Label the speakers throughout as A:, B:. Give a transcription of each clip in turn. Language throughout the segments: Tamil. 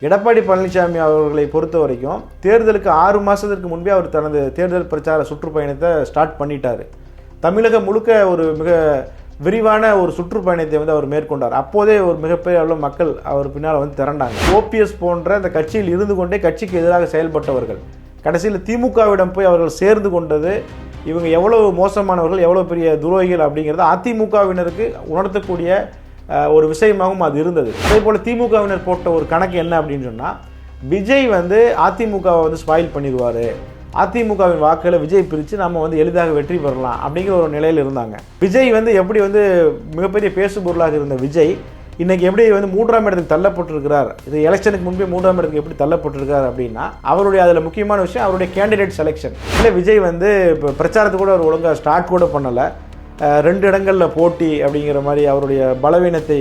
A: எடப்பாடி பழனிசாமி அவர்களை பொறுத்த வரைக்கும் தேர்தலுக்கு 6 மாதத்திற்கு முன்பே அவர் தனது தேர்தல் பிரச்சார சுற்றுப்பயணத்தை ஸ்டார்ட் பண்ணிட்டார். தமிழகம் முழுக்க ஒரு மிக விரிவான ஒரு சுற்றுப்பயணத்தை அவர் மேற்கொண்டார். அப்போதே ஒரு மிகப்பெரிய அளவு மக்கள் அவர் பின்னால் திரண்டாங்க. ஓபிஎஸ் போன்ற அந்த கட்சியில் இருந்து கொண்டே கட்சிக்கு எதிராக செயல்பட்டவர்கள் கடைசியில் திமுகவிடம் போய் அவர்கள் சேர்ந்து கொண்டது இவங்க எவ்வளவு மோசமானவர்கள், எவ்வளோ பெரிய துரோகிகள் அப்படிங்கிறத அதிமுகவினருக்கு உணர்த்தக்கூடிய ஒரு விஷயமாகவும் அது இருந்தது. அதே போல் திமுகவினர் போட்ட ஒரு கணக்கு என்ன அப்படின்னு சொன்னால், விஜய் அதிமுகவை ஸ்பாயில் பண்ணிடுவார், அதிமுகவின் வாக்குகளை விஜய் பிரித்து நம்ம எளிதாக வெற்றி பெறலாம் அப்படிங்கிற ஒரு நிலையில் இருந்தாங்க. விஜய் எப்படி மிகப்பெரிய பேசு பொருளாக இருந்த விஜய் இன்றைக்கி எப்படி 3ஆம் இடத்துக்கு தள்ளப்பட்டிருக்கிறார், இது எலெக்ஷனுக்கு முன்பே 3ஆம் இடத்துக்கு எப்படி தள்ளப்பட்டிருக்கார் அப்படின்னா, அவருடைய அதில் முக்கியமான விஷயம் அவருடைய கேண்டிடேட் செலெக்ஷன். இல்லை விஜய் இப்போ பிரச்சாரத்துக்கு கூட அவர் ஒழுங்காக ஸ்டார்ட் கூட பண்ணலை, 2 இடங்களில் போட்டி அப்படிங்கிற மாதிரி அவருடைய பலவீனத்தை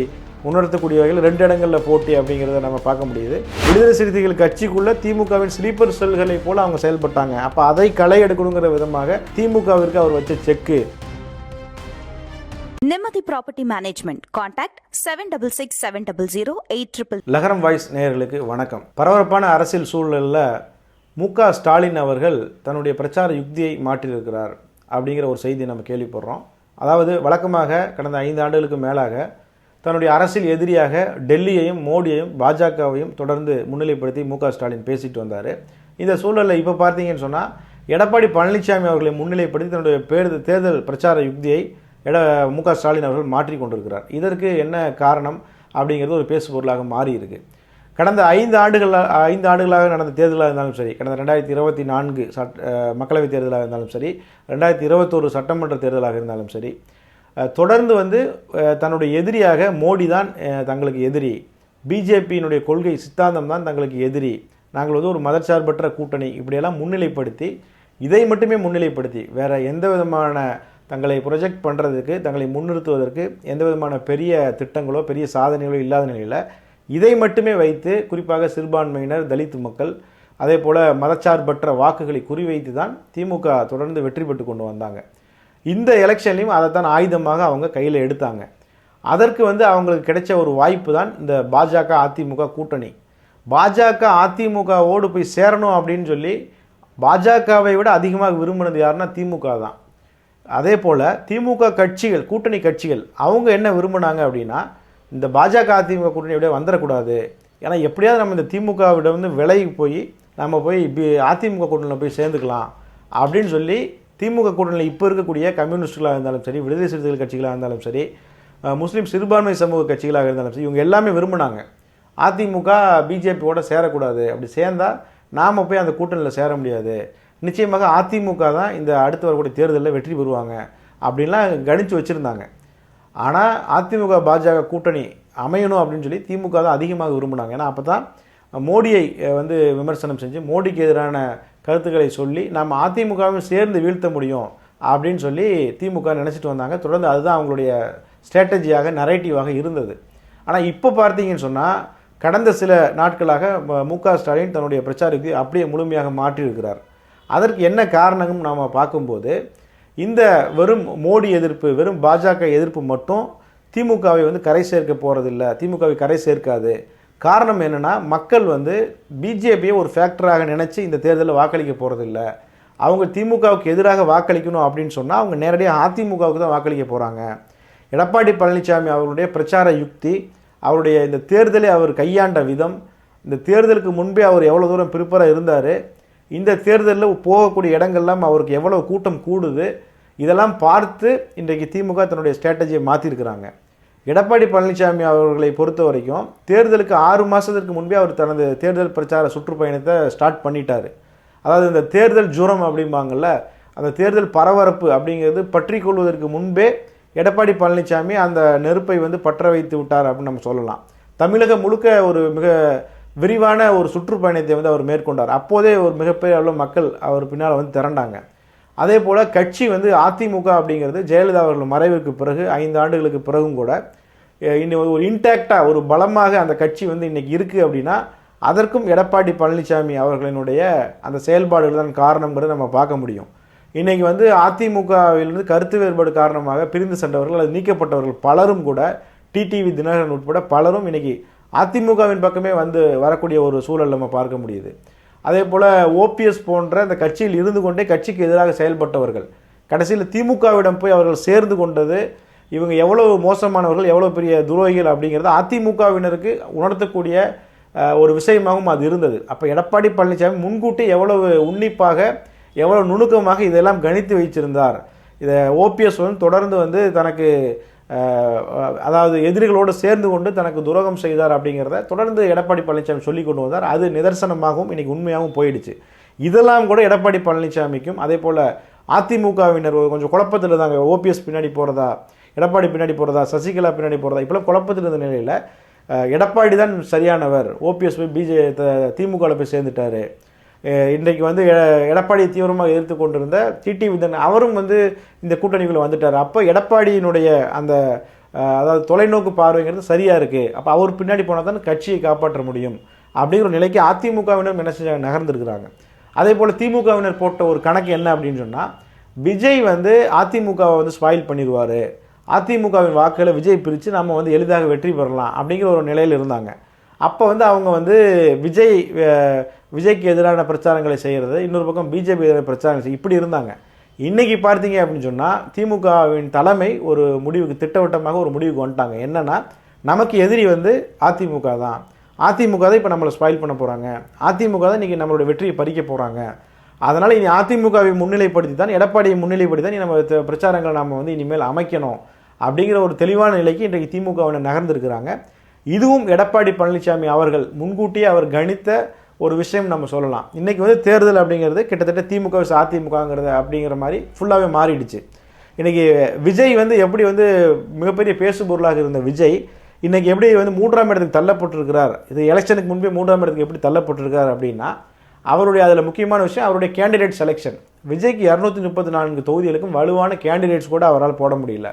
A: உணர்த்தக்கூடிய வகையில் 2 இடங்களில் போட்டி அப்படிங்கிறத நம்ம பார்க்க முடியுது. விடுதலை சிறுத்தைகள் கட்சிக்குள்ள திமுகவின் ஸ்லீப்பர் செல்களை போல அவங்க செயல்பட்டாங்க. அப்போ அதை களை எடுக்கணுங்கிற விதமாக திமுகவிற்கு அவர் வச்ச செக்கு.
B: நிம்மதி ப்ராப்பர்ட்டி மேனேஜ்மெண்ட். கான்டாக்ட் 7667008800.
A: லகரம் வாய்ஸ் நேயர்களுக்கு வணக்கம். பரபரப்பான அரசியல் சூழலில் மு.க. ஸ்டாலின் அவர்கள் தன்னுடைய பிரச்சார யுக்தியை மாற்றியிருக்கிறார் அப்படிங்கிற ஒரு செய்தி நம்ம கேள்விப்படுறோம். அதாவது வழக்கமாக கடந்த 5 ஆண்டுகளுக்கு மேலாக தன்னுடைய அரசியல் எதிரியாக டெல்லியையும் மோடியையும் பாஜகவையும் தொடர்ந்து முன்னிலைப்படுத்தி மு.க. ஸ்டாலின் பேசிட்டு வந்தார். இந்த சூழலில் இப்போ பார்த்தீங்கன்னு சொன்னால் எடப்பாடி பழனிசாமி அவர்களை முன்னிலைப்படுத்தி தன்னுடைய தேர்தல் பிரச்சார யுக்தியை மு.க. ஸ்டாலின் அவர்கள் மாற்றி கொண்டிருக்கிறார். இதற்கு என்ன காரணம் அப்படிங்கிறது ஒரு பேசு பொருளாக மாறி இருக்கு. கடந்த 5 ஆண்டுகளாக நடந்த தேர்தலாக இருந்தாலும் சரி, கடந்த 2024 மக்களவைத் தேர்தலாக இருந்தாலும் சரி, 2021 சட்டமன்ற தேர்தலாக இருந்தாலும் சரி, தொடர்ந்து தன்னுடைய எதிரியாக மோடி தான் தங்களுக்கு எதிரி, பிஜேபியினுடைய கொள்கை சித்தாந்தம் தான் தங்களுக்கு எதிரி, நாங்கள் ஒரு மதச்சார்பற்ற கூட்டணி இப்படியெல்லாம் முன்னிலைப்படுத்தி, இதை மட்டுமே முன்னிலைப்படுத்தி வேற எந்த விதமான தங்களை ப்ரொஜெக்ட் பண்ணுறதுக்கு, தங்களை முன்னிறுத்துவதற்கு எந்த விதமான பெரிய திட்டங்களோ பெரிய சாதனைகளோ இல்லாத நிலையில் இதை மட்டுமே வைத்து குறிப்பாக சிறுபான்மையினர், தலித் மக்கள், அதே போல் மதச்சார்பற்ற வாக்குகளை குறிவைத்து தான் திமுக தொடர்ந்து வெற்றி பெற்று கொண்டு வந்தாங்க. இந்த எலெக்ஷன்லையும் அதை தான் ஆயுதமாக அவங்க கையில் எடுத்தாங்க. அதற்கு அவங்களுக்கு கிடைச்ச ஒரு வாய்ப்பு தான் இந்த பாஜக அதிமுக கூட்டணி. பாஜக அதிமுகவோடு போய் சேரணும் அப்படின்னு சொல்லி பாஜகவை விட அதிகமாக விரும்பினது யாருன்னா திமுக தான். அதே போல் திமுக கட்சிகள், கூட்டணி கட்சிகள் அவங்க என்ன விரும்பினாங்க அப்படின்னா, இந்த பாஜக அதிமுக கூட்டணி எப்படியா வந்துடக்கூடாது, ஏன்னா எப்படியாவது நம்ம இந்த திமுகவிட விலகி போய் நம்ம போய் அதிமுக கூட்டணியில் போய் சேர்ந்துக்கலாம் அப்படின்னு சொல்லி திமுக கூட்டணியில் இப்போ இருக்கக்கூடிய கம்யூனிஸ்டுகளாக இருந்தாலும் சரி, விடுதலை சிறுத்தைகள் கட்சிகளாக இருந்தாலும் சரி, முஸ்லீம் சிறுபான்மை சமூக கட்சிகளாக இருந்தாலும் சரி, இவங்க எல்லாமே விரும்பினாங்க அதிமுக பிஜேபியோட சேரக்கூடாது, அப்படி சேர்ந்தால் நாம் போய் அந்த கூட்டணியில் சேர முடியாது, நிச்சயமாக அதிமுக தான் இந்த அடுத்து வரக்கூடிய தேர்தலில் வெற்றி பெறுவாங்க அப்படின்லாம் கணிச்சு வச்சுருந்தாங்க. ஆனால் அதிமுக பாஜக கூட்டணி அமையணும் அப்படின்னு சொல்லி திமுக தான் அதிகமாக விரும்பினாங்க. ஏன்னா அப்போ தான் மோடியை விமர்சனம் செஞ்சு மோடிக்கு எதிரான கருத்துக்களை சொல்லி நம்ம அதிமுகவையும் சேர்ந்து வீழ்த்த முடியும் அப்படின்னு சொல்லி திமுக நினச்சிட்டு வந்தாங்க. தொடர்ந்து அதுதான் அவங்களுடைய ஸ்ட்ராட்டஜியாக, நரேட்டிவாக இருந்தது. ஆனால் இப்போ பார்த்தீங்கன்னு சொன்னால் கடந்த சில நாட்களாக மு.க. ஸ்டாலின் தன்னுடைய பிரச்சாரத்தை அப்படியே முழுமையாக மாற்றியிருக்கிறார். அதற்கு என்ன காரணம் நாம் பார்க்கும்போது, இந்த வெறும் மோடி எதிர்ப்பு, வெறும் பாஜக எதிர்ப்பு மட்டும் திமுகவை கரை சேர்க்க போகிறதில்ல, திமுகவை கரை சேர்க்காது. காரணம் என்னென்னா, மக்கள் பிஜேபியை ஒரு ஃபேக்டராக நினச்சி இந்த தேர்தலில் வாக்களிக்க போகிறதில்ல. அவங்க திமுகவுக்கு எதிராக வாக்களிக்கணும் அப்படின்னு சொன்னால் அவங்க நேரடியாக அதிமுகவுக்கு தான் வாக்களிக்க போகிறாங்க. எடப்பாடி பழனிசாமி அவருடைய பிரச்சார யுக்தி, அவருடைய இந்த தேர்தலை அவர் கையாண்ட விதம், இந்த தேர்தலுக்கு முன்பே அவர் எவ்வளோ தூரம் ப்ரிப்பராக இருந்தார், இந்த தேர்தலில் போகக்கூடிய இடங்கள்லாம் அவருக்கு எவ்வளோ கூட்டம் கூடுது, இதெல்லாம் பார்த்து இன்றைக்கு திமுக தன்னுடைய ஸ்ட்ராட்டஜியை மாற்றிருக்கிறாங்க. எடப்பாடி பழனிசாமி அவர்களை பொறுத்த வரைக்கும் தேர்தலுக்கு 6 மாதத்திற்கு முன்பே அவர் தனது தேர்தல் பிரச்சார சுற்றுப்பயணத்தை ஸ்டார்ட் பண்ணிட்டார். அதாவது இந்த தேர்தல் ஜுரம் அப்படிம்பாங்கள்ல, அந்த தேர்தல் பரபரப்பு அப்படிங்கிறது பற்றி கொள்வதற்கு முன்பே எடப்பாடி பழனிசாமி அந்த நெருப்பை பற்ற வைத்து விட்டார் அப்படின்னு நம்ம சொல்லலாம். தமிழகம் முழுக்க ஒரு மிக விரிவான ஒரு சுற்றுப்பயணத்தை அவர் மேற்கொண்டார். அப்போதே ஒரு மிகப்பெரிய அளவு மக்கள் அவர் பின்னால் திரண்டாங்க. அதே போல் கட்சி அதிமுக அப்படிங்கிறது ஜெயலலிதா அவர்கள் மறைவுக்கு பிறகு 5 ஆண்டுகளுக்கு பிறகும் கூட இன்னும் ஒரு இன்டாக்டாக, ஒரு பலமாக அந்த கட்சி இன்றைக்கி இருக்குது அப்படின்னா அதற்கும் எடப்பாடி பழனிசாமி அவர்களினுடைய அந்த செயல்பாடுகள் தான் காரணங்கிறத நம்ம பார்க்க முடியும். இன்றைக்கி அதிமுகவிலிருந்து கருத்து வேறுபாடு காரணமாக பிரிந்து சென்றவர்கள் அல்லது நீக்கப்பட்டவர்கள் பலரும் கூட டிடிவி தினகரன் உட்பட பலரும் இன்னைக்கு அதிமுகவின் பக்கமே வந்து வரக்கூடிய ஒரு சூழல் நம்ம பார்க்க முடியுது. அதே போல் ஓபிஎஸ் போன்ற இந்த கட்சியில் இருந்து கொண்டே கட்சிக்கு எதிராக செயல்பட்டவர்கள் கடைசியில் திமுகவிடம் போய் அவர்கள் சேர்ந்து கொண்டது இவங்க எவ்வளவு மோசமானவர்கள், எவ்வளோ பெரிய துரோகிகள் அப்படிங்கிறத அதிமுகவினருக்கு உணர்த்தக்கூடிய ஒரு விஷயமாகவும் அது இருந்தது. அப்போ எடப்பாடி பழனிசாமி முன்கூட்டி எவ்வளவு உன்னிப்பாக எவ்வளவு நுணுக்கமாக இதெல்லாம் கணித்து வைச்சிருந்தார். இதை ஓபிஎஸ் வந்து தொடர்ந்து வந்து தனக்கு அதாவது எதிரிகளோடு சேர்ந்து கொண்டு தனக்கு துரோகம் செய்தார் அப்படிங்கிறத தொடர்ந்து எடப்பாடி பழனிசாமி சொல்லி கொண்டு வந்தார். அது நிதர்சனமாகவும் இன்னைக்கு உண்மையாகவும் போயிடுச்சு. இதெல்லாம் கூட எடப்பாடி பழனிசாமிக்கும் அதே போல் அதிமுகவினர் கொஞ்சம் குழப்பத்தில் இருந்தாங்க. ஓபிஎஸ் பின்னாடி போகிறதா, எடப்பாடி பின்னாடி போகிறதா, சசிகலா பின்னாடி போகிறதா, இப்போலாம் குழப்பத்தில் இருந்த நிலையில் எடப்பாடி தான் சரியானவர், ஓபிஎஸ் போய் திமுகவில் போய் சேர்ந்துட்டார். இன்றைக்கு வந்து எடப்பாடியை தீவிரமாக எதிர்த்து கொண்டிருந்த டிடி விதன் அவரும் வந்து இந்த கூட்டணிக்குள்ளே வந்துட்டார். அப்போ எடப்பாடியினுடைய அந்த அதாவது தொலைநோக்கு பார்வைங்கிறது சரியாக இருக்குது. அப்போ அவர் பின்னாடி போனால் தான் கட்சியை காப்பாற்ற முடியும் அப்படிங்கிற நிலைக்கு அதிமுகவினர் என்ன செஞ்சாங்க, நகர்ந்துருக்கிறாங்க. அதே போல் திமுகவினர் போட்ட ஒரு கணக்கு என்ன அப்படின்னு சொன்னால், விஜய் வந்து அதிமுகவை வந்து ஸ்பாயில் பண்ணிடுவார், அதிமுகவின் வாக்குகளை விஜய் பிரித்து நம்ம வந்து எளிதாக வெற்றி பெறலாம் அப்படிங்கிற ஒரு நிலையில் இருந்தாங்க. அப்போ வந்து அவங்க வந்து விஜய்க்கு எதிரான பிரச்சாரங்களை செய்கிறது, இன்னொரு பக்கம் பிஜேபி எதிரான பிரச்சாரங்கள் இப்படி இருந்தாங்க. இன்றைக்கி பார்த்தீங்க அப்படின்னு சொன்னால் திமுகவின் தலைமை ஒரு முடிவுக்கு திட்டவட்டமாக ஒரு முடிவுக்கு வந்துட்டாங்க. என்னென்னா, நமக்கு எதிரி வந்து அதிமுக தான், அதிமுக தான் இப்போ நம்மளை ஸ்பாயில் பண்ண போகிறாங்க, அதிமுக தான் இன்றைக்கி நம்மளோட வெற்றியை பறிக்க போகிறாங்க. அதனால் இனி அதிமுகவை முன்னிலைப்படுத்தி தான், எடப்பாடியை முன்னிலைப்படுத்தி தான் நம்ம பிரச்சாரங்களை நம்ம வந்து இனிமேல் அமைக்கணும் அப்படிங்கிற ஒரு தெளிவான நிலைக்கு இன்றைக்கு திமுகவினர் நகர்ந்திருக்கிறாங்க. இதுவும் எடப்பாடி பழனிசாமி அவர்கள் முன்கூட்டியே அவர் கணித்த ஒரு விஷயம் நம்ம சொல்லலாம். இன்றைக்கி வந்து தேர்தல் அப்படிங்கிறது கிட்டத்தட்ட திமுக அதிமுகங்கிறது அப்படிங்கிற மாதிரி ஃபுல்லாகவே மாறிடுச்சு. இன்றைக்கி விஜய் வந்து எப்படி வந்து மிகப்பெரிய பேசுபொருளாக இருந்த விஜய் இன்றைக்கி எப்படி வந்து 3ஆம் இடத்துக்கு தள்ளப்பட்டிருக்கிறார், இது எலெக்ஷனுக்கு முன்பே 3ஆம் இடத்துக்கு எப்படி தள்ளப்பட்டிருக்கிறார் அப்படின்னா, அவருடைய அதில் முக்கியமான விஷயம் அவருடைய கேண்டிடேட் செலெக்ஷன். விஜய்க்கு 234 தொகுதிகளுக்கும் வலுவான கேண்டிடேட்ஸ் கூட அவரால் போட முடியல.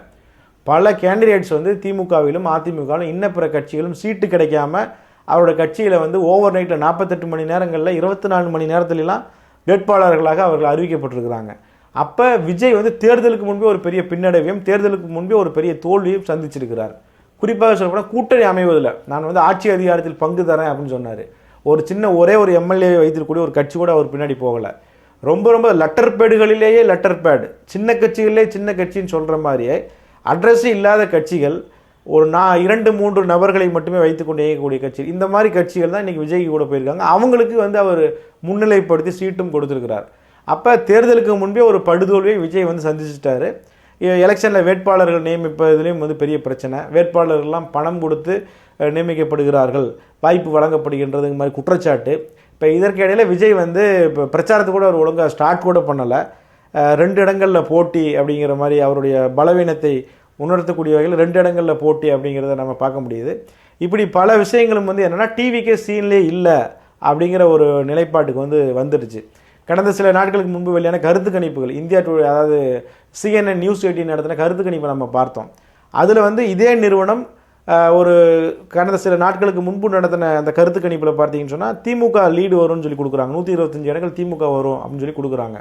A: பல கேண்டிடேட்ஸ் வந்து திமுகவிலும் அதிமுகவிலும் இன்ன பிற கட்சிகளும் சீட்டு கிடைக்காம அவரோட கட்சியில் வந்து ஓவர் நைட்டில் 48 மணி நேரங்களில் 24 மணி நேரத்துலலாம் வேட்பாளர்களாக அவர்கள் அறிவிக்கப்பட்டிருக்கிறாங்க. அப்போ விஜய் வந்து தேர்தலுக்கு முன்பே ஒரு பெரிய பின்னடைவையும் தேர்தலுக்கு முன்பே ஒரு பெரிய தோல்வியும் சந்திச்சிருக்கிறார். குறிப்பாக சொல்லப்போனால் கூட்டணி அமைவதில் நான் வந்து ஆட்சி அதிகாரத்தில் பங்கு தரேன் அப்படின்னு சொன்னார். ஒரு சின்ன ஒரே ஒரு எம்எல்ஏ வைத்திருக்கக்கூடிய ஒரு கட்சி கூட அவர் பின்னாடி போகலை. ரொம்ப லெட்டர் பேடுகளிலேயே லெட்டர் பேடு, சின்ன கட்சிகளிலே சின்ன கட்சின்னு சொல்கிற மாதிரியே அட்ரஸே இல்லாத கட்சிகள், ஒரு 2-3 நபர்களை மட்டுமே வைத்துக்கொண்டு இயக்கக்கூடிய கட்சி, இந்த மாதிரி கட்சிகள் தான் இன்றைக்கி விஜய்க்கு கூட போயிருக்காங்க. அவங்களுக்கு வந்து அவர் முன்னிலைப்படுத்தி சீட்டும் கொடுத்துருக்கிறார். அப்போ தேர்தலுக்கு முன்பே ஒரு படுதோல்வியை விஜய் வந்து சந்திச்சிட்டாரு. எலெக்ஷனில் வேட்பாளர்கள் நியமிப்பதிலையும் வந்து பெரிய பிரச்சனை, வேட்பாளர்கள்லாம் பணம் கொடுத்து நியமிக்கப்படுகிறார்கள், வாய்ப்பு வழங்கப்படுகின்றது மாதிரி குற்றச்சாட்டு. இப்போ இதற்கு இடையில் விஜய் வந்து இப்போ பிரச்சாரத்தை கூட அவர் ஒழுங்காக ஸ்டார்ட் கூட பண்ணலை. 2 இடங்களில் போட்டி அப்படிங்கிற மாதிரி அவருடைய பலவீனத்தை உணர்த்தக்கூடிய வகையில் 2 இடங்களில் போட்டி அப்படிங்கிறத நம்ம பார்க்க முடியுது. இப்படி பல விஷயங்களும் வந்து என்னென்னா டிவிக்கே சீன்லேயே இல்லை அப்படிங்கிற ஒரு நிலைப்பாட்டுக்கு வந்து வந்துடுச்சு. கடந்த சில நாட்களுக்கு முன்பு வெளியான கருத்து கணிப்புகள், இந்தியா டுடே அதாவது CNN News 18 நடத்தின கருத்து கணிப்பை நம்ம பார்த்தோம். அதில் வந்து இதே நிறுவனம் ஒரு கடந்த சில நாட்களுக்கு முன்பு நடத்தின அந்த கருத்து கணிப்பில் பார்த்தீங்கன்னு சொன்னால் திமுக லீடு வரும்னு சொல்லி கொடுக்குறாங்க. 125 இடங்கள் திமுக வரும் அப்படின்னு சொல்லி கொடுக்குறாங்க.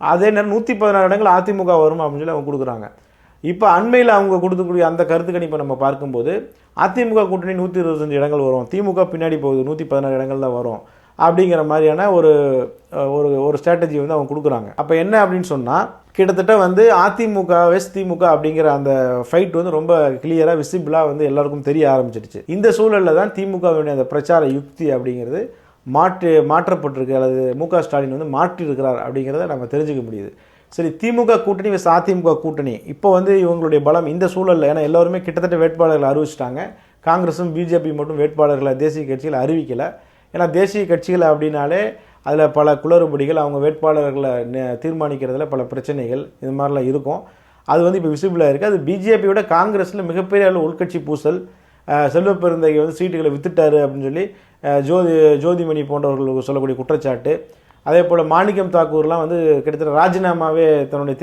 A: அதே நேரம் 116 இடங்கள் அதிமுக வரும் அப்படின்னு சொல்லி அவங்க கொடுக்குறாங்க. இப்போ அண்மையில் அவங்க கொடுக்கக்கூடிய அந்த கருத்து கணிப்பை நம்ம பார்க்கும்போது அதிமுக கூட்டணி 125 இடங்கள் வரும், திமுக பின்னாடி போகுது 116 இடங்கள் தான் வரும் அப்படிங்கிற மாதிரியான ஒரு ஒரு ஸ்ட்ராட்டஜி வந்து அவங்க கொடுக்குறாங்க. அப்போ என்ன அப்படின்னு சொன்னால், கிட்டத்தட்ட வந்து அதிமுக வெஸ் திமுக அப்படிங்கிற அந்த ஃபைட் வந்து ரொம்ப கிளியராக விசிபிளாக வந்து எல்லாருக்கும் தெரிய ஆரம்பிச்சிடுச்சு. இந்த சூழலில் தான் திமுகவினுடைய அந்த பிரச்சார யுக்தி அப்படிங்கிறது மாற்றப்பட்டிருக்கு, அல்லது மு.க. ஸ்டாலின் வந்து மாற்றிருக்கிறார் அப்படிங்கிறத நம்ம தெரிஞ்சுக்க முடியுது. சரி, திமுக கூட்டணி வெஸ் அதிமுக கூட்டணி இப்போ வந்து இவங்களுடைய பலம் இந்த சூழலில், ஏன்னா எல்லாருமே கிட்டத்தட்ட வேட்பாளர்களை அறிவிச்சிட்டாங்க. காங்கிரஸும் பிஜேபி மட்டும் வேட்பாளர்களை தேசிய கட்சிகள் அறிவிக்கலை. ஏன்னா தேசிய கட்சிகள் அப்படின்னாலே அதில் பல குளறுபடிகள், அவங்க வேட்பாளர்களை தீர்மானிக்கிறதுல பல பிரச்சனைகள் இது மாதிரிலாம் இருக்கும். அது வந்து இப்போ விசிபிளாக இருக்குது. அது பிஜேபியோட காங்கிரஸில் மிகப்பெரிய அளவு உள்கட்சி பூசல், செல்வ பெருந்தகை வந்து சீட்டுகளை வித்துட்டாரு அப்படின்னு சொல்லி ஜோதிமணி போன்றவர்கள் சொல்லக்கூடிய குற்றச்சாட்டு. அதே போல் மாணிக்கம் தாக்கூர்லாம் வந்து கிட்டத்தட்ட ராஜினாமாவே தன்னுடைய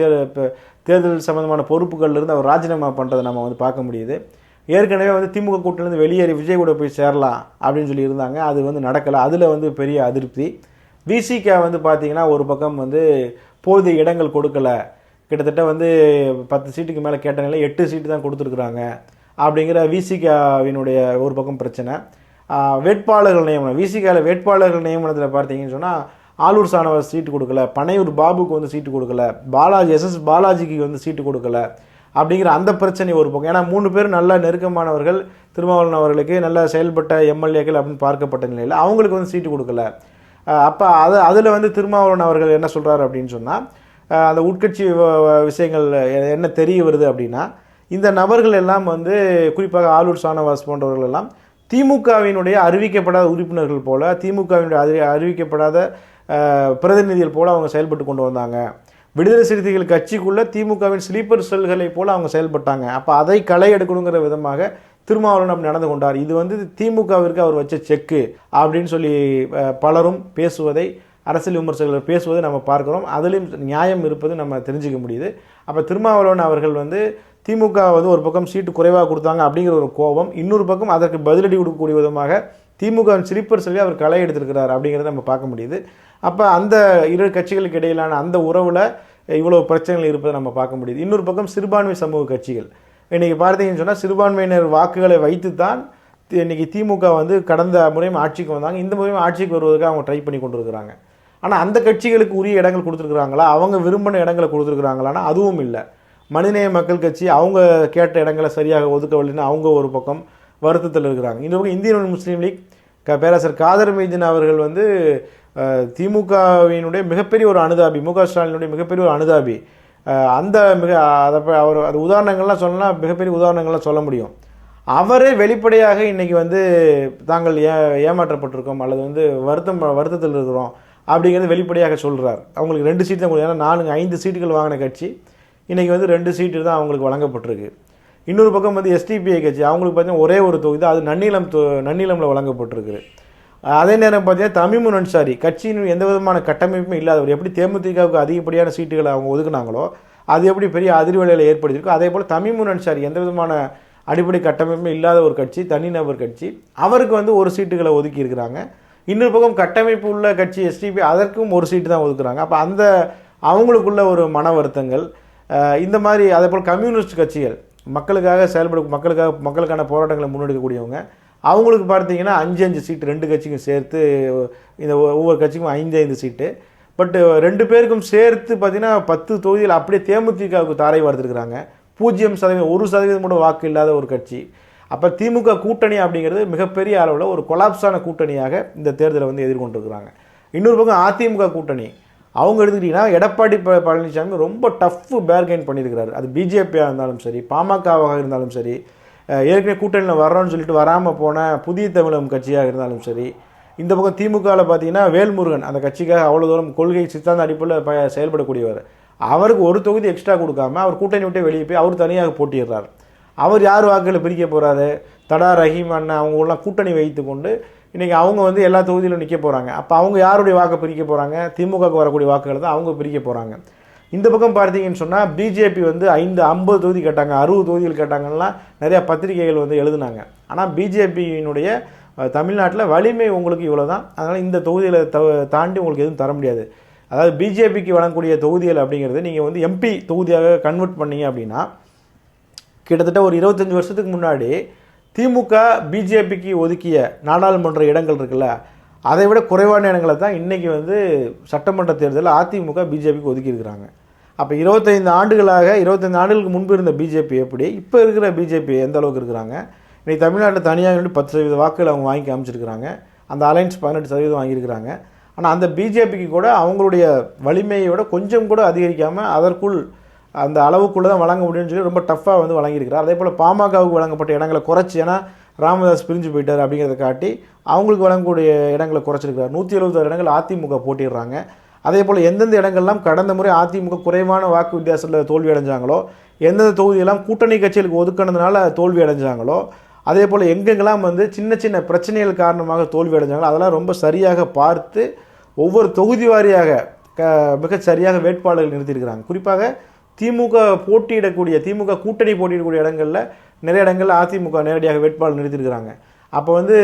A: தேர்தல் சம்பந்தமான பொறுப்புகள்லேருந்து அவர் ராஜினாமா பண்ணுறதை நம்ம வந்து பார்க்க முடியுது. ஏற்கனவே வந்து திமுக கூட்டிலேருந்து வெளியேறி விஜய் கூட போய் சேரலாம் அப்படின்னு சொல்லி இருந்தாங்க, அது வந்து நடக்கலை. அதில் வந்து பெரிய அதிருப்தி. விசிக வந்து பார்த்திங்கன்னா ஒரு பக்கம் வந்து போதிய இடங்கள் கொடுக்கலை, கிட்டத்தட்ட வந்து 10 சீட்டுக்கு மேலே கேட்ட நிலை 8 சீட்டு தான் கொடுத்துருக்குறாங்க அப்படிங்கிற விசிகாவினுடைய ஒரு பக்கம் பிரச்சனை. வேட்பாளர்கள் நியமனம், விசிகால வேட்பாளர்கள் நியமனத்தில் பார்த்தீங்கன்னு சொன்னால் ஆலூர் சானவாஸ் சீட்டு கொடுக்கல, பனையூர் பாபுக்கு வந்து சீட்டு கொடுக்கல, எஸ்எஸ் பாலாஜிக்கு வந்து சீட்டு கொடுக்கல அப்படிங்கிற அந்த பிரச்சனை ஒரு பக்கம். ஏன்னா 3 பேர் நல்ல நெருக்கமானவர்கள், திருமாவளவன் அவர்களுக்கு நல்ல செயல்பட்ட எம்எல்ஏக்கள் அப்படின்னு பார்க்கப்பட்ட நிலையில் அவங்களுக்கு வந்து சீட்டு கொடுக்கல. அப்போ அதில் வந்து திருமாவளவன் அவர்கள் என்ன சொல்கிறார் அப்படின்னு சொன்னால், அந்த உட்கட்சி விஷயங்கள் என்ன தெரிய வருது அப்படின்னா, இந்த நபர்கள் எல்லாம் வந்து குறிப்பாக ஆலூர் சானவாஸ் போன்றவர்கள் எல்லாம் திமுகவினுடைய அறிவிக்கப்படாத உறுப்பினர்கள் போல, திமுகவினுடைய அறிவிக்கப்படாத பிரதிநிதிகள் போல அவங்க செயல்பட்டு கொண்டு வந்தாங்க. விடுதலை சிறுத்தைகள் கட்சிக்குள்ள திமுகவின் ஸ்லீப்பர் செல்களை போல அவங்க செயல்பட்டாங்க. அப்போ அதை களை எடுக்கணுங்கிற விதமாக திருமாவளவன் அப்படி நடந்து கொண்டார். இது வந்து திமுகவிற்கு அவர் வச்ச செக்கு அப்படின்னு சொல்லி பலரும் பேசுவதை, அரசியல் விமர்சகர்கள் பேசுவதை நம்ம பார்க்குறோம். அதிலும் நியாயம் இருப்பது நம்ம தெரிஞ்சுக்க முடியுது. அப்போ திருமாவளவன் அவர்கள் வந்து திமுக வந்து ஒரு பக்கம் சீட்டு குறைவாக கொடுத்தாங்க அப்படிங்கிற ஒரு கோபம், இன்னொரு பக்கம் அதற்கு பதிலடி கொடுக்கக்கூடிய விதமாக திமுகவின் ஸ்லீப்பர் செல்வி அவர் களை எடுத்திருக்கிறார் அப்படிங்கிறத நம்ம பார்க்க முடியுது. அப்போ அந்த இரு கட்சிகளுக்கு இடையிலான அந்த உறவில் இவ்வளோ பிரச்சனைகள் இருப்பதை நம்ம பார்க்க முடியுது. இன்னொரு பக்கம் சிறுபான்மை சமூக கட்சிகள் இன்றைக்கி பார்த்தீங்கன்னு சொன்னால் சிறுபான்மையினர் வாக்குகளை வைத்து தான் இன்றைக்கி திமுக வந்து கடந்த முறையும் ஆட்சிக்கு வந்தாங்க. இந்த முறையும் ஆட்சிக்கு வருவதற்கு அவங்க ட்ரை பண்ணி கொண்டு இருக்கிறாங்க. ஆனால் அந்த கட்சிகளுக்கு உரிய இடங்கள் கொடுத்துருக்குறாங்களா, அவங்க விரும்பின இடங்களை கொடுத்துருக்குறாங்களான்னா அதுவும் இல்லை. மனிதநேய மக்கள் கட்சி அவங்க கேட்ட இடங்களை சரியாக ஒதுக்கவில்லைன்னு அவங்க ஒரு பக்கம் வருத்தத்தில் இருக்கிறாங்க. இன்னொரு பக்கம் இந்தியன் யூனியன் முஸ்லீம் லீக் பேராசர் காதர் மீதின் அவர்கள் வந்து திமுகவினுடைய மிகப்பெரிய ஒரு அனுதாபி, மு க ஸ்டாலினுடைய மிகப்பெரிய ஒரு அனுதாபி. அந்த அவர் அது உதாரணங்கள்லாம் சொல்லலாம், மிகப்பெரிய உதாரணங்கள்லாம் சொல்ல முடியும். அவரே வெளிப்படையாக இன்றைக்கி வந்து தாங்கள் ஏமாற்றப்பட்டிருக்கோம் அல்லது வந்து வருத்தத்தில் இருக்கிறோம் அப்படிங்கிறது வெளிப்படையாக சொல்கிறார். அவங்களுக்கு 2 சீட்டு தான் கொடுக்கும். ஏன்னா 5 சீட்டுகள் வாங்கின கட்சி இன்றைக்கி வந்து 2 சீட்டு தான் அவங்களுக்கு வழங்கப்பட்டிருக்கு. இன்னொரு பக்கம் வந்து எஸ்டிபிஐ கட்சி அவங்களுக்கு பார்த்தீங்கன்னா ஒரே ஒரு தொகுதி தான், அது நன்னிலமில் வழங்கப்பட்டிருக்கு. அதே நேரம் பார்த்தீங்கன்னா தமிமுன் அன்சாரி கட்சியின் எந்த விதமான கட்டமைப்பும் இல்லாதவர், எப்படி தேமுதிகவுக்கு அதிகப்படியான சீட்டுகளை அவங்க ஒதுக்குனாங்களோ அது எப்படி பெரிய அதிர்வலையில் ஏற்படுத்தியிருக்கோ அதே போல் தமிமுன் அன்சாரி எந்த விதமான அடிப்படை கட்டமைப்பும் இல்லாத ஒரு கட்சி, தனிநபர் கட்சி, அவருக்கு வந்து 1 சீட்டுகளை ஒதுக்கி இருக்கிறாங்க. இன்னொரு பக்கம் கட்டமைப்பு உள்ள கட்சி எஸ்டிபி அதற்கும் 1 சீட்டு தான் ஒதுக்குறாங்க. அப்போ அந்த அவங்களுக்குள்ள ஒரு மன வருத்தங்கள் இந்த மாதிரி. அதே போல் கம்யூனிஸ்ட் கட்சிகள் மக்களுக்காக மக்களுக்கான போராட்டங்களை முன்னெடுக்கக்கூடியவங்க, அவங்களுக்கு பார்த்தீங்கன்னா 5 சீட்டு 2 கட்சிக்கும் சேர்த்து, இந்த ஒவ்வொரு கட்சிக்கும் 5 சீட்டு. பட் 2 பேருக்கும் சேர்த்து பார்த்தீங்கன்னா 10 தொகுதியில் அப்படியே தேமுதிகவுக்கு தாரை வார்த்துருக்குறாங்க. 0% 1% கூட வாக்கு இல்லாத ஒரு கட்சி. அப்போ திமுக கூட்டணி அப்படிங்கிறது மிகப்பெரிய அளவில் ஒரு கொலாப்ஸான கூட்டணியாக இந்த தேர்தலை வந்து எதிர்கொண்டிருக்கிறாங்க. இன்னொரு பக்கம் அதிமுக கூட்டணி அவங்க எடுத்துக்கிட்டிங்கன்னா எடப்பாடி பழனிசாமி ரொம்ப டஃப் பேர்கெயின் பண்ணியிருக்கிறாரு. அது பிஜேபியாக இருந்தாலும் சரி, பாமகவாக இருந்தாலும் சரி, ஏற்கனவே கூட்டணியில் வர்றோன்னு சொல்லிட்டு வராமல் போன புதிய தமிழகம் கட்சியாக இருந்தாலும் சரி, இந்த பக்கம் திமுகவில் பார்த்தீங்கன்னா வேல்முருகன் அந்த கட்சிக்காக அவ்வளோ தூரம் கொள்கை சித்தாந்த அடிப்படையில் செயல்படக்கூடியவர். அவருக்கு 1 தொகுதி எக்ஸ்ட்ரா கொடுக்காம அவர் கூட்டணி விட்டே வெளியே போய் அவர் தனியாக போட்டிடுறார். அவர் யார் வாக்குகளை பிரிக்க போகிறாரு, தடா ரஹீம் அண்ணன் அவங்களாம் கூட்டணி வைத்து கொண்டு இன்றைக்கி அவங்க வந்து எல்லா தொகுதியிலும் நிற்க போகிறாங்க. அப்போ அவங்க யாருடைய வாக்கை பிரிக்க போகிறாங்க, திமுகவுக்கு வரக்கூடிய வாக்குகளை தான் அவங்க பிரிக்க போகிறாங்க. இந்த பக்கம் பார்த்தீங்கன்னு சொன்னால் பிஜேபி வந்து 50 தொகுதி கேட்டாங்க, 60 தொகுதிகள் கேட்டாங்கன்னா நிறையா பத்திரிகைகள் வந்து எழுதுனாங்க. ஆனால் பிஜேபியினுடைய தமிழ்நாட்டில் வலிமை உங்களுக்கு இவ்வளோ தான், அதனால் இந்த தொகுதிகளை தாண்டி உங்களுக்கு எதுவும் தர முடியாது. அதாவது பிஜேபிக்கு வழங்கக்கூடிய தொகுதிகள் அப்படிங்கிறது நீங்கள் வந்து எம்பி தொகுதியாக கன்வெர்ட் பண்ணீங்க அப்படின்னா கிட்டத்தட்ட ஒரு 25 வருஷத்துக்கு முன்னாடி திமுக பிஜேபிக்கு ஒதுக்கிய நாடாளுமன்ற இடங்கள் இருக்குல்ல, அதை விட குறைவான இடங்களை தான் இன்றைக்கி வந்து சட்டமன்ற தேர்தலில் அதிமுக பிஜேபிக்கு ஒதுக்கியிருக்கிறாங்க. அப்போ 25 ஆண்டுகளுக்கு முன்பு இருந்த பிஜேபி எப்படி, இப்போ இருக்கிற பிஜேபி எந்த அளவுக்கு இருக்கிறாங்க. இன்றைக்கி தமிழ்நாட்டில் தனியாக 10% வாக்குகள் அவங்க வாங்கி காமிச்சிருக்கிறாங்க. அந்த அலைன்ஸ் 18% வாங்கியிருக்கிறாங்க. ஆனால் அந்த பிஜேபிக்கு கூட அவங்களுடைய வலிமையை விட கொஞ்சம் கூட அதிகரிக்காமல் அதற்குள் அந்த அளவுக்குள்ளே தான் வழங்க முடியும்னு சொல்லி ரொம்ப டஃப்பாக வந்து வழங்கியிருக்கிறார். அதே போல் பாமகவுக்கு வழங்கப்பட்ட இடங்களை குறைச்சி, ஏன்னா ராமதாஸ் பிரிஞ்சு போயிட்டார் அப்படிங்கிறத காட்டி அவங்களுக்கு வழங்கக்கூடிய இடங்களை குறைச்சிருக்கிறார். 176 இடங்கள் அதிமுக போட்டிடுறாங்க. அதே போல் எந்தெந்த இடங்கள்லாம் கடந்த முறை அதிமுக குறைவான வாக்கு வித்தியாசத்தில் தோல்வி அடைஞ்சாங்களோ, எந்தெந்த தொகுதியெல்லாம் கூட்டணி கட்சிகளுக்கு ஒதுக்கினதுனால தோல்வி அடைஞ்சாங்களோ, அதே போல் எங்கெங்கெல்லாம் வந்து சின்ன சின்ன பிரச்சனைகள் காரணமாக தோல்வி அடைஞ்சாங்களோ அதெல்லாம் ரொம்ப சரியாக பார்த்து ஒவ்வொரு தொகுதி வாரியாக மிக சரியாக வேட்பாளர்கள் நிறுத்தியிருக்கிறாங்க. குறிப்பாக திமுக கூட்டணி போட்டியிடக்கூடிய இடங்களில் நிறைய இடங்களில் அதிமுக நேரடியாக வேட்பாளர் நிறுத்தியிருக்கிறாங்க. அப்போ வந்து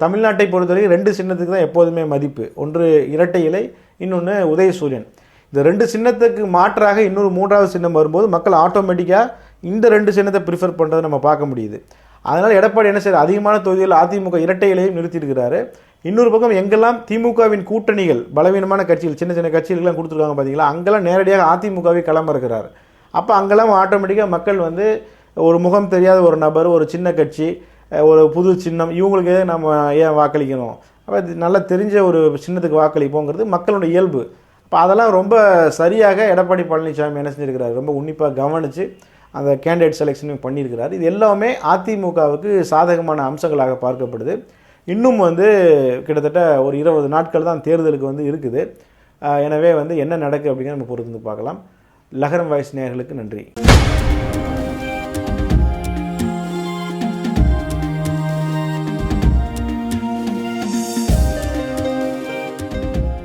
A: தமிழ்நாட்டை பொறுத்தவரைக்கும் 2 சின்னத்துக்கு தான் எப்போதுமே மதிப்பு. ஒன்று இரட்டை இலை, இன்னொன்று உதயசூரியன். இந்த 2 சின்னத்துக்கு மாற்றாக இன்னொரு 3வது சின்னம் வரும்போது மக்கள் ஆட்டோமேட்டிக்காக இந்த 2 சின்னத்தை ப்ரிஃபர் பண்ணுறதை நம்ம பார்க்க முடியுது. அதனால் எடப்பாடி என்ன செய்யறாரு, அதிகமான தொகுதியில் அதிமுக இரட்டை இலையும் நிறுத்தியிருக்கிறாரு. இன்னொரு பக்கம் எங்கெல்லாம் திமுகவின் கூட்டணிகள் பலவீனமான கட்சிகள் சின்ன சின்ன கட்சிகள்லாம் கொடுத்துருக்காங்க பார்த்தீங்களா, அங்கெல்லாம் நேரடியாக அதிமுகவை களமிறக்கிறார். அப்போ அங்கெல்லாம் ஆட்டோமேட்டிக்காக மக்கள் வந்து ஒரு முகம் தெரியாத ஒரு நபர், ஒரு சின்ன கட்சி, ஒரு புது சின்னம், இவங்களுக்கு நம்ம ஏன் வாக்களிக்கணும், அப்போ நல்லா தெரிஞ்ச ஒரு சின்னத்துக்கு வாக்களிப்போங்கிறது மக்களோட இயல்பு. அப்போ அதெல்லாம் ரொம்ப சரியாக எடப்பாடி பழனிசாமி என்ன செஞ்சிருக்கிறார், ரொம்ப உன்னிப்பாக கவனித்து அந்த கேண்டிடேட் செலெக்ஷனும் பண்ணியிருக்கிறார். இது எல்லாமே அதிமுகவுக்கு சாதகமான அம்சங்களாக பார்க்கப்படுது. இன்னும் வந்து கிட்டத்தட்ட ஒரு 20 நாட்கள் தான் தேர்தலுக்கு வந்து இருக்குது. எனவே வந்து என்ன நடக்குது அப்படிங்கிற நம்ம பொறுத்து பார்க்கலாம். லகரம் வாய்ஸ் நேயர்களுக்கு நன்றி.